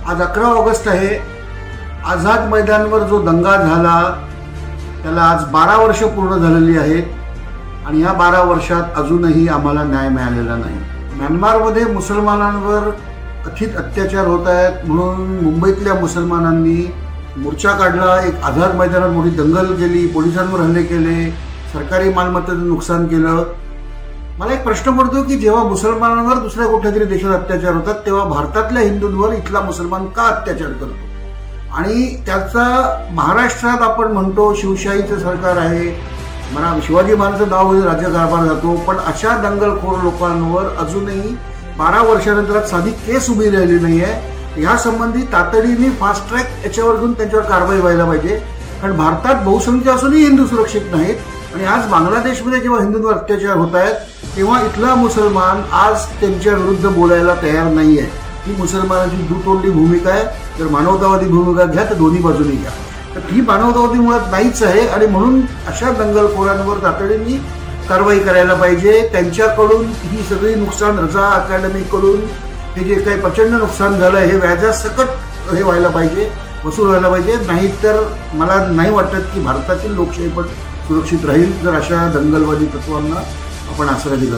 आज 11 ऑगस्ट आहे। आझाद मैदानवर जो दंगा झाला त्याला आज 12 वर्ष पूर्ण झालेली आहेत आणि या 12 वर्षात अजूनही आम्हाला न्याय मिळालेला नाही। म्यानमारमध्ये मुसलमानांवर कथित अत्याचार होत आहेत म्हणून मुंबईतल्या मुसलमानांनी मोर्चा काढला, एक आझाद मैदानात मोठी दंगल केली, पोलिसांवर हल्ले केले, सरकारी मालमत्तेचं नुकसान केलं। मला एक प्रश्न पडतो की जेव्हा मुसलमानांवर दुसऱ्या कुठल्यातरी देशात अत्याचार होतात तेव्हा भारतातल्या हिंदूंवर इथला मुसलमान का अत्याचार करतो? आणि त्याचा महाराष्ट्रात आपण म्हणतो शिवशाहीचं सरकार आहे, मला शिवाजी महाराजांचं नाव घेऊन राज्यकारभार जातो, पण अशा दंगलखोर लोकांवर अजूनही 12 वर्षानंतर साधी केस उभी राहिली नाहीये। या संबंधी तातडीने फास्ट ट्रॅक याच्यावर घेऊन त्यांच्यावर कारवाई व्हायला पाहिजे, कारण भारतात बहुसंख्य असूनही हिंदू सुरक्षित नाहीत। आणि आज बांगलादेशमध्ये जेव्हा हिंदूंवर अत्याचार होत आहेत तेव्हा इथला मुसलमान आज त्यांच्या विरुद्ध बोलायला तयार नाहीये। ही मुसलमानांची दुतोंडी भूमिका आहे। जर मानवतावादी भूमिका घ्या तर दोन्ही बाजूने घ्या, तर ही मानवतावादी मुळात नाहीच आहे। आणि म्हणून अशा दंगलखोरांवर तातडीने कारवाई करायला पाहिजे। त्यांच्याकडून ही सगळी नुकसान रजा अकॅडमीकडून हे जे काही प्रचंड नुकसान झालं हे व्याजासकट हे व्हायला पाहिजे, वसूल व्हायला पाहिजे। नाहीतर मला नाही वाटत की भारतातील लोकशाही पण सुरक्षित राहील जर अशा दंगलवादी तत्वांना आपण आसरा दिला।